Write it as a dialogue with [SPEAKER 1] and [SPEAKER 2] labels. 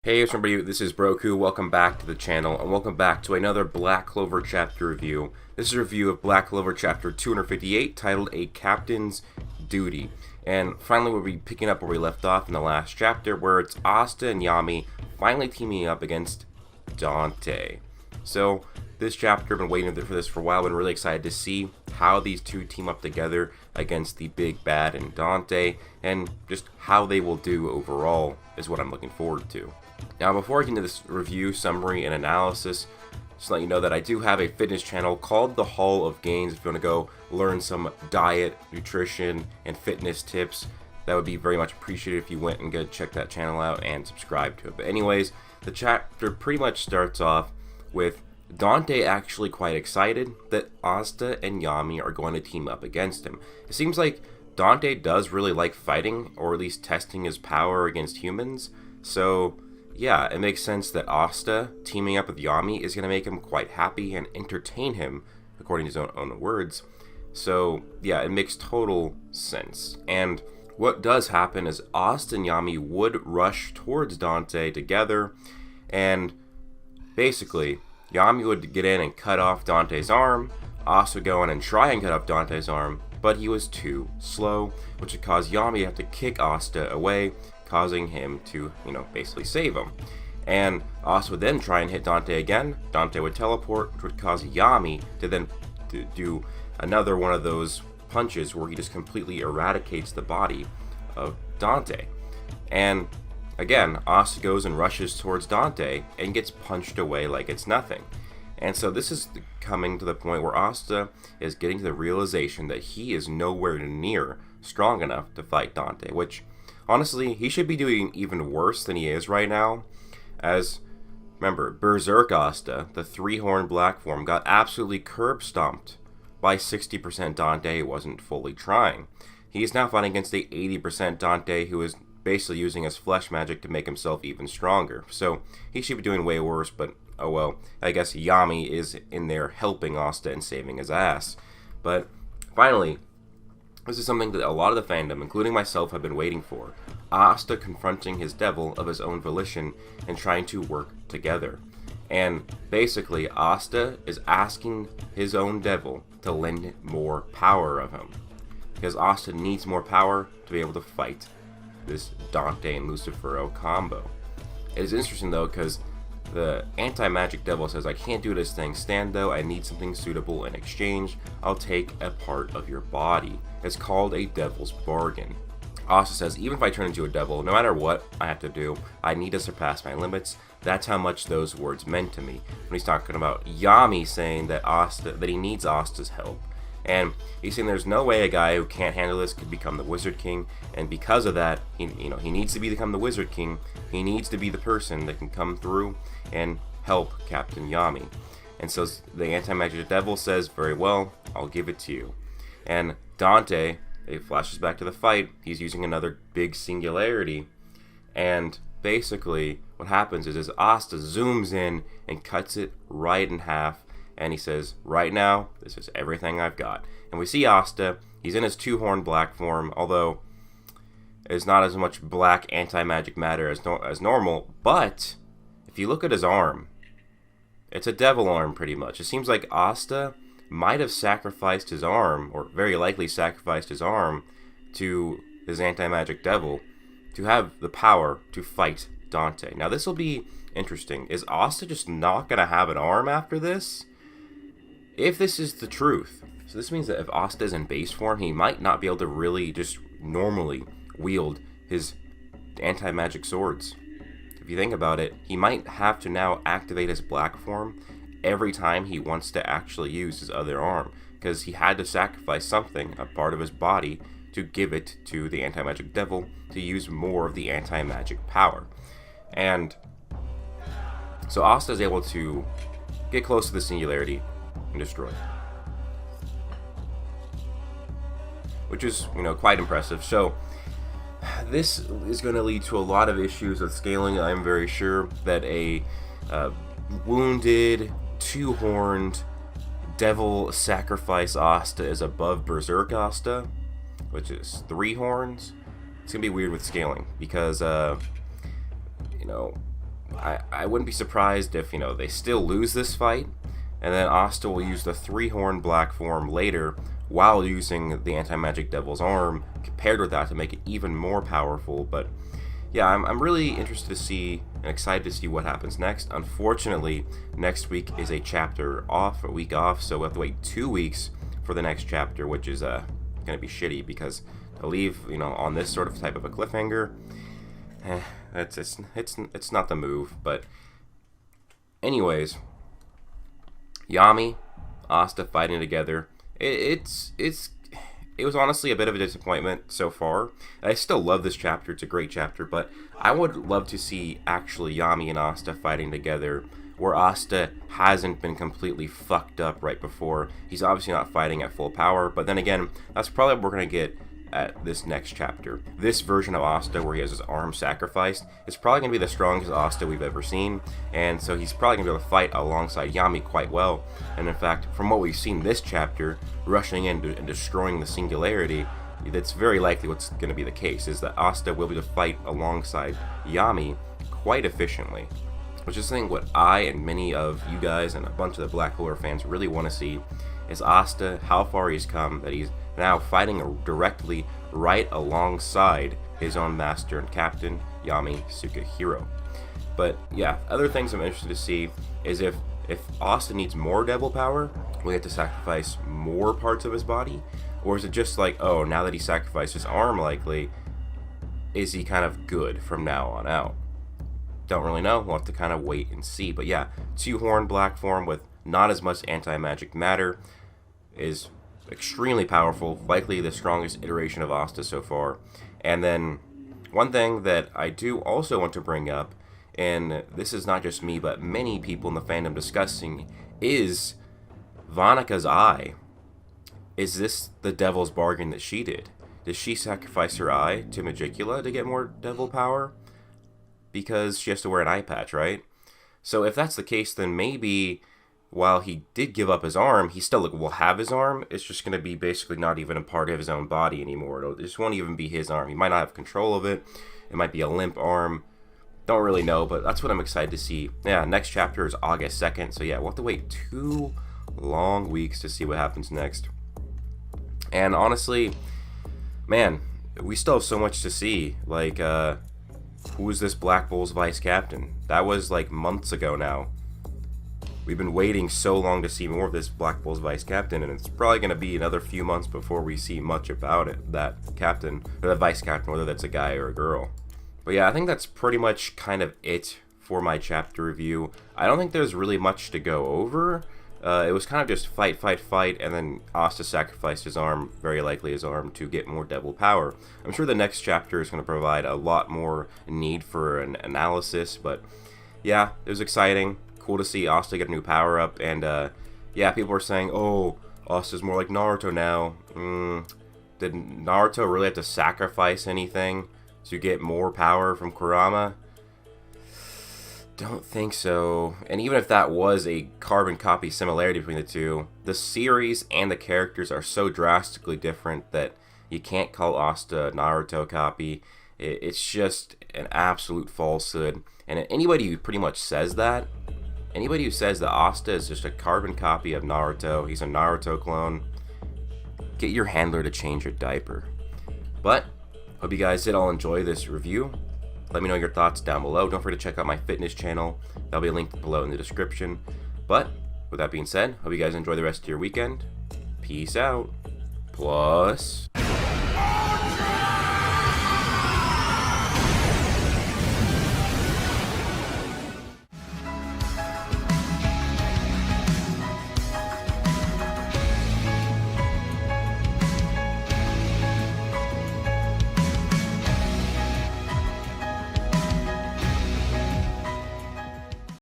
[SPEAKER 1] Hey everybody, this is Broku. Welcome back to the channel, and welcome back to another Black Clover chapter review. This is a review of Black Clover chapter 258, titled A Captain's Duty. And finally we'll be picking up where we left off in the last chapter, where it's Asta and Yami finally teaming up against Dante. So this chapter, I've been waiting for this for a while, been really excited to see how these two team up together against the big bad and Dante, and just how they will do overall is what I'm looking forward to. Now, before I get into this review, summary, and analysis, just to let you know that I do have a fitness channel called The Hall of Gains. If you want to go learn some diet, nutrition, and fitness tips, that would be very much appreciated if you went and go check that channel out and subscribe to it. But anyways, the chapter pretty much starts off with Dante actually quite excited that Asta and Yami are going to team up against him. It seems like Dante does really like fighting, or at least testing his power against humans, so yeah, it makes sense that Asta teaming up with Yami is going to make him quite happy and entertain him, according to his own words. So yeah, it makes total sense. And what does happen is Asta and Yami would rush towards Dante together, and basically Yami would get in and cut off Dante's arm. Asta would go in and try and cut off Dante's arm, but he was too slow, which would cause Yami to have to kick Asta away, causing him to, basically save him. And Asta would then try and hit Dante again. Dante would teleport, which would cause Yami to then do another one of those punches where he just completely eradicates the body of Dante. And again, Asta goes and rushes towards Dante and gets punched away like it's nothing. And so this is coming to the point where Asta is getting to the realization that he is nowhere near strong enough to fight Dante, which honestly, he should be doing even worse than he is right now, as, remember, Berserk Asta, the three-horned black form, got absolutely curb-stomped by 60% Dante who wasn't fully trying. He's now fighting against the 80% Dante who is basically using his flesh magic to make himself even stronger. So he should be doing way worse, but oh well, I guess Yami is in there helping Asta and saving his ass. But finally, this is something that a lot of the fandom, including myself, have been waiting for. Asta confronting his devil of his own volition and trying to work together. And basically, Asta is asking his own devil to lend more power of him, because Asta needs more power to be able to fight this Dante and Lucifero combo. It is interesting though, because the anti-magic devil says, I can't do this thing, stand though, I need something suitable in exchange, I'll take a part of your body. It's called a devil's bargain. Asta says, even if I turn into a devil, no matter what I have to do, I need to surpass my limits. That's how much those words meant to me. When he's talking about Yami saying that he needs Asta's help. And he's saying there's no way a guy who can't handle this could become the Wizard King, and because of that, he needs to become the Wizard King. He needs to be the person that can come through and help Captain Yami. And so the anti-magic devil says, very well, I'll give it to you. And Dante, it flashes back to the fight, he's using another big singularity, and basically what happens is Asta zooms in and cuts it right in half, and he says, right now, this is everything I've got. And we see Asta, he's in his two-horned black form, although it's not as much black anti-magic matter as normal, but if you look at his arm, it's a devil arm pretty much. It seems like Asta might have sacrificed his arm, or very likely sacrificed his arm, to his anti-magic devil to have the power to fight Dante. Now this will be interesting. Is Asta just not going to have an arm after this? If this is the truth, so this means that if Asta is in base form, he might not be able to really just normally wield his anti-magic swords. If you think about it, he might have to now activate his black form every time he wants to actually use his other arm, because he had to sacrifice something, a part of his body, to give it to the anti-magic devil to use more of the anti-magic power. And so Asta is able to get close to the singularity and destroy it, which is, quite impressive. So this is going to lead to a lot of issues with scaling. I'm very sure that a wounded, two-horned devil sacrifice Asta is above Berserk Asta, which is three horns. It's going to be weird with scaling, because, I wouldn't be surprised if, they still lose this fight, and then Asta will use the three-horned black form later while using the anti-magic devil's arm paired with that to make it even more powerful. But yeah, I'm really interested to see and excited to see what happens next. Unfortunately, next week is a week off, so we'll have to wait 2 weeks for the next chapter, which is going to be shitty, because to leave, on this sort of type of a cliffhanger, it's not the move. But anyways, Yami, Asta fighting together. It was honestly a bit of a disappointment so far. I still love this chapter. It's a great chapter, but I would love to see actually Yami and Asta fighting together, where Asta hasn't been completely fucked up right before. He's obviously not fighting at full power, but then again, that's probably what we're going to get at this next chapter. This version of Asta, where he has his arm sacrificed, is probably going to be the strongest Asta we've ever seen, and so he's probably going to be able to fight alongside Yami quite well. And in fact, from what we've seen this chapter, rushing in and destroying the Singularity, that's very likely what's going to be the case, is that Asta will be able to fight alongside Yami quite efficiently. Which is something what I and many of you guys and a bunch of the Black Clover fans really want to see, is Asta, how far he's come, that he's now fighting directly right alongside his own master and captain, Yami Tsukahiro. But yeah, other things I'm interested to see is if Asta needs more devil power, will he have to sacrifice more parts of his body? Or is it just like, oh, now that he sacrificed his arm likely, is he kind of good from now on out? Don't really know. We'll have to kind of wait and see. But yeah, two-horned black form with not as much anti-magic matter is extremely powerful, likely the strongest iteration of Asta so far. And then one thing that I do also want to bring up, and this is not just me but many people in the fandom discussing, is Vanaka's eye. Is this the devil's bargain that she did? Does she sacrifice her eye to Magicula to get more devil power? Because she has to wear an eye patch, right? So if that's the case, then maybe while he did give up his arm, he still will have his arm. It's just going to be basically not even a part of his own body anymore. It just won't even be his arm. He might not have control of it. It might be a limp arm. Don't really know, but that's what I'm excited to see. Yeah, next chapter is August 2nd. So yeah, we'll have to wait 2 long weeks to see what happens next. And honestly, man, we still have so much to see. Like, who is this Black Bull's vice captain? That was like months ago now. We've been waiting so long to see more of this Black Bull's vice captain, and it's probably going to be another few months before we see much about it, that captain, or that vice captain, whether that's a guy or a girl. But yeah, I think that's pretty much kind of it for my chapter review. I don't think there's really much to go over. It was kind of just fight, and then Asta sacrificed his arm, very likely his arm, to get more devil power. I'm sure the next chapter is going to provide a lot more need for an analysis, but yeah, it was exciting. Cool to see Asta get a new power-up, and yeah, people are saying, oh, Asta's more like Naruto now. Did Naruto really have to sacrifice anything to get more power from Kurama? Don't think so. And even if that was a carbon copy similarity between the two, the series and the characters are so drastically different that you can't call Asta a Naruto copy. It's just an absolute falsehood. And anybody who pretty much says that, anybody who says that Asta is just a carbon copy of Naruto, he's a Naruto clone, get your handler to change your diaper. But, hope you guys did all enjoy this review. Let me know your thoughts down below. Don't forget to check out my fitness channel. That'll be linked below in the description. But, with that being said, hope you guys enjoy the rest of your weekend. Peace out. Plus...